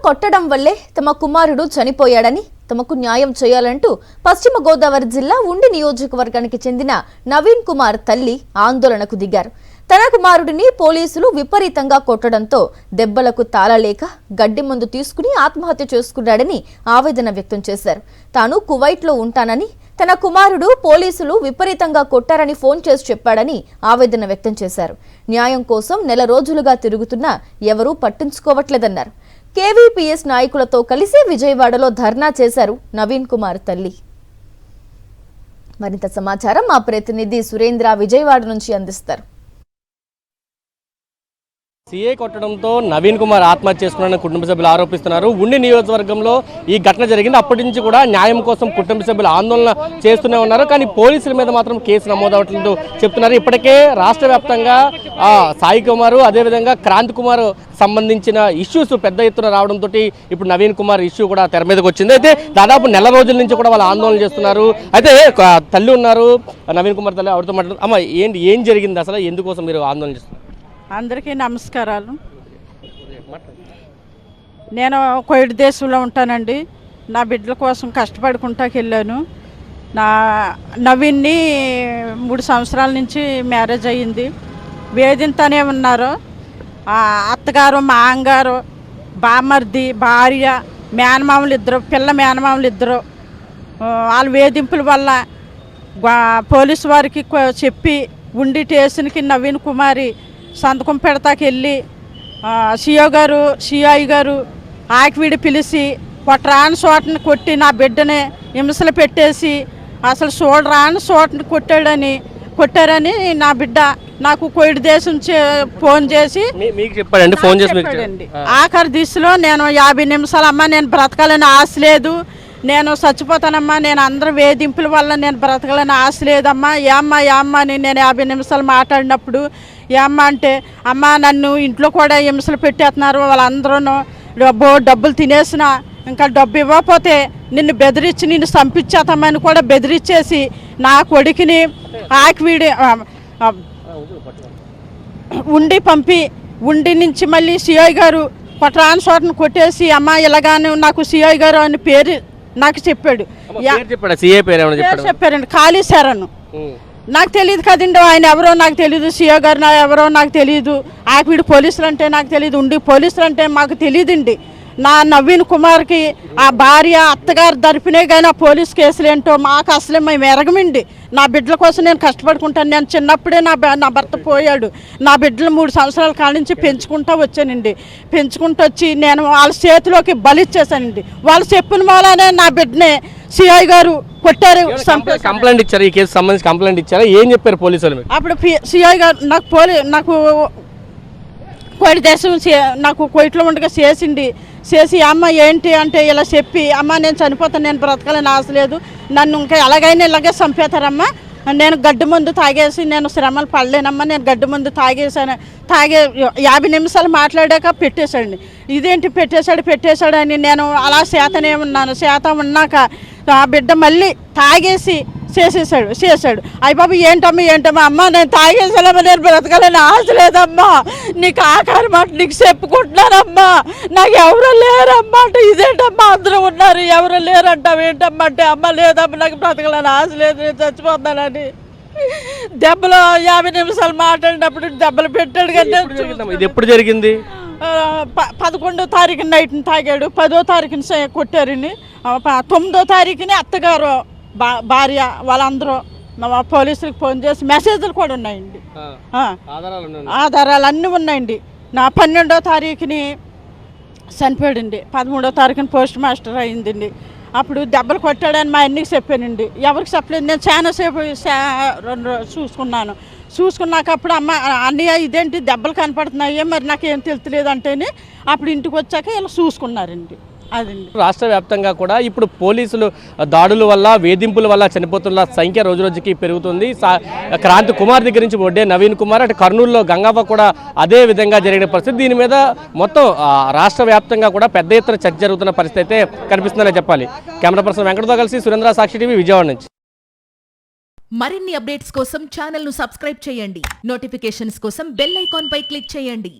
కొట్టడం వల్లే తమ కుమారుడు చనిపోయాడని తమకు న్యాయం చేయాలంటూ పశ్చిమ గోదావరి జిల్లా ఉండి నియోజకవర్గానికి చెందిన నవీన్ కుమార్ తల్లి ఆందోళనకు దిగారు. తన కుమారుడిని పోలీసులు విపరీతంగా కొట్టడంతో దెబ్బలకు తాళలేక గడ్డి మందు తీసుకుని ఆత్మహత్య చేసుకున్నాడని ఆవేదన వ్యక్తం చేశారు. తాను కువైట్లో ఉంటానని, తన కుమారుడు పోలీసులు విపరీతంగా కొట్టారని ఫోన్ చేసి చెప్పాడని ఆవేదన వ్యక్తం చేశారు. న్యాయం కోసం నెల రోజులుగా తిరుగుతున్నా ఎవరూ పట్టించుకోవట్లేదన్నారు. కేవీపీఎస్ నాయకులతో కలిసి విజయవాడలో ధర్నా చేశారు నవీన్ కుమార్ తల్లి. మరింత సమాచారం మా ప్రతినిధి సురేంద్ర విజయవాడ నుంచి అందిస్తారు. సీఏ కొట్టడంతో నవీన్ కుమార్ ఆత్మహత్య చేసుకున్నారని కుటుంబ సభ్యులు ఆరోపిస్తున్నారు. ఉండి నియోజకవర్గంలో ఈ ఘటన జరిగింది. అప్పటి నుంచి కూడా న్యాయం కోసం కుటుంబ సభ్యులు ఆందోళన చేస్తూనే ఉన్నారు. కానీ పోలీసుల మీద మాత్రం కేసు నమోదవట్లేదు చెప్తున్నారు. ఇప్పటికే రాష్ట్ర వ్యాప్తంగా సాయి కుమార్, అదేవిధంగా క్రాంతి కుమార్ సంబంధించిన ఇష్యూస్ పెద్ద ఎత్తున రావడంతో ఇప్పుడు నవీన్ కుమార్ ఇష్యూ కూడా తెర మీదకి వచ్చింది. అయితే దాదాపు నెల రోజుల నుంచి కూడా వాళ్ళు ఆందోళన చేస్తున్నారు. అయితే తల్లి ఉన్నారు, నవీన్ కుమార్ తల్లి, ఆవిడతో మాట్లాడుతున్నారు. అమ్మ, ఏం జరిగింది అసలు, ఎందుకోసం మీరు ఆందోళన చేస్తున్నారు? అందరికీ నమస్కారాలు. నేను కోవిడ్ దేశంలో ఉంటానండి. నా బిడ్డల కోసం కష్టపడుకుంటాకి వెళ్ళాను. నా నవీన్ని 3 సంవత్సరాల నుంచి మ్యారేజ్ అయ్యింది. వేధింతనే ఉన్నారు. అత్తగారు, మాంగారు, బామర్ది, భార్య, మేనమామలు ఇద్దరు, పిల్ల మేనమామలు ఇద్దరు. వాళ్ళ వేధింపుల వల్ల పోలీసు వారికి చెప్పి ఉండి స్టేషన్కి నవీన్ కుమారి సంతకం పెడతాకి వెళ్ళి సిఐ గారు ఆకివీడి పిలిచి కొట్టరాని చోటని కొట్టి నా బిడ్డని హింసలు పెట్టేసి అసలు చూడరాని చోటని కొట్టారని నా బిడ్డ నాకు కోవిడ్ దేశం ఫోన్ చేసి చెప్పాడండి. ఆఖరి దిశలో నేను 50 నిమిషాలమ్మా, నేను బ్రతకాలని ఆశ లేదు, నేను చచ్చిపోతానమ్మా, నేను అందరూ వేధింపుల వల్ల నేను బ్రతకాలని ఆశ లేదమ్మా, ఏమ్మా అని నేను 50 నిమిషాలు మాట్లాడినప్పుడు ఏమ్మా అంటే, అమ్మ నన్ను ఇంట్లో కూడా హింసలు పెట్టేస్తున్నారు, వాళ్ళందరూ డబ్బులు తినేసిన, ఇంకా డబ్బు ఇవ్వకపోతే నిన్ను బెదిరించి నిన్ను చంపించేస్తామని కూడా బెదిరించేసి నా కొడుకుని ఆకివీడి ఉండి పంపి, ఉండి నుంచి మళ్ళీ సిఐ గారు కొట్టరాని చోటను కొట్టేసి, అమ్మ ఇలాగానే నాకు సిఐ గారు అని పేరు నాకు చెప్పాడు. చెప్పారండి, ఖాళీ శరణ్. నాకు తెలియదు కదండి ఆయన ఎవరో నాకు తెలియదు, సిఐ గారు ఎవరో నాకు తెలియదు, ఆకివీడి పోలీసులు అంటే నాకు తెలియదు, ఉండి పోలీసులు అంటే మాకు తెలియదండి. నా నవీన్ కుమార్కి ఆ భార్య, అత్తగారు తరపునే కానీ ఆ పోలీస్ కేసులు ఏంటో మాకు అసలే మేము ఎరగమండి. నా బిడ్డల కోసం నేను కష్టపడుకుంటాను. నేను చిన్నప్పుడే నా భర్త పోయాడు. నా బిడ్డలు 3 సంవత్సరాల కాడ నుంచి పెంచుకుంటూ వచ్చానండి. పెంచుకుంటూ వచ్చి నేను వాళ్ళ చేతిలోకి బలిచ్చేసానండి. వాళ్ళు చెప్పిన వాళ్ళనే నా బిడ్డనే సిఐ గారు కొట్టారు. కంప్లైంట్ ఇచ్చారు, ఈ కేసు సంబంధించి కంప్లైంట్ ఇచ్చారు. ఏం చెప్పారు పోలీసులు? అప్పుడు సిఐ గారు నాకు కోవిడ్ దేశం నాకు కోవిడ్లో ఉండగా చేసి అమ్మ ఏంటి అంటే ఇలా చెప్పి, అమ్మ నేను చనిపోతాను, నేను బ్రతకాలని ఆశ లేదు, నన్ను ఇంకా ఎలాగైనా ఇలాగే చంపేతారమ్మా, నేను గడ్డి మందు తాగేసి నేను శ్రమలు పడలేనమ్మా, నేను గడ్డి మందు తాగే 50 నిమిషాలు మాట్లాడాక పెట్టేశాడండి. ఇదేంటి పెట్టేశాడు అని నేను అలా చేతనే ఉన్నాను. ఉన్నాక ఆ బిడ్డ మళ్ళీ తాగేసి చేశాడు. అయ్య బాబు ఏంటమ్మా, అమ్మ నేను తాగేసానమ్మా, నేను బ్రతకాలని ఆశ లేదమ్మా, నీకు ఆఖరి మాట నీకు చెప్పుకుంటున్నానమ్మా, నాకు ఎవరు లేరమ్మా అంటే, ఇదేంటమ్మా అందరూ ఉన్నారు ఎవరు లేరంటావు ఏంటమ్మా అంటే, అమ్మ లేదమ్మా నాకు బ్రతకాలని ఆశ లేదు, నేను చచ్చిపోతానని దెబ్బలు 50 నిమిషాలు మాట్లాడినప్పుడు దెబ్బలు పెట్టాడు. కానీ ఇది ఎప్పుడు జరిగింది? 11వ తారీఖున నైట్ని తాగాడు, 10వ తారీఖున కొట్టారండి, 9వ తారీఖుని అత్తగారు, భార్య వాళ్ళందరూ పోలీసులకు ఫోన్ చేసి మెసేజ్లు కూడా ఉన్నాయండి, ఆధారాలు అన్నీ ఉన్నాయండి. నా 12వ తారీఖుని చనిపోయాడండి, 13వ తారీఖున పోస్ట్ మాస్టర్ అయిందండి. అప్పుడు దెబ్బలు కొట్టాడని మా అన్నికి చెప్పానండి. ఎవరికి చెప్పలేదు. నేను చాలాసేపు 2 చూసుకున్నాక అప్పుడు అమ్మ అన్నయ్య ఇదేంటి దెబ్బలు కనపడుతున్నాయి, మరి నాకేం తెలుస్తలేదు అంటేనే అప్పుడు ఇంటికి వచ్చాక ఇలా చూసుకున్నారండి. అదండి. రాష్ట్ర వ్యాప్తంగా కూడా ఇప్పుడు పోలీసులు దాడుల వల్ల, వేధింపుల వల్ల చనిపోతున్న సంఖ్య రోజు రోజుకి పెరుగుతుంది. క్రాంతి కుమార్ దగ్గర నుంచి ఒడ్డే నవీన్ కుమార్, అటు కర్నూలులో గంగవ్వ కూడా అదే విధంగా జరిగిన పరిస్థితి. దీని మీద మొత్తం రాష్ట్ర వ్యాప్తంగా కూడా పెద్ద ఎత్తున చర్చ జరుగుతున్న పరిస్థితి అయితే కనిపిస్తుందనే చెప్పాలి. కెమెరా పర్సన్ వెంకటతో కలిసి సురేంద్ర, సాక్షి టీవీ, విజయవాడ నుంచి. మరిన్ని అప్డేట్స్ కోసం ఛానల్ ను సబ్స్క్రైబ్ చేయండి. నోటిఫికేషన్స్ కోసం బెల్ ఐకాన్ పై క్లిక్ చేయండి.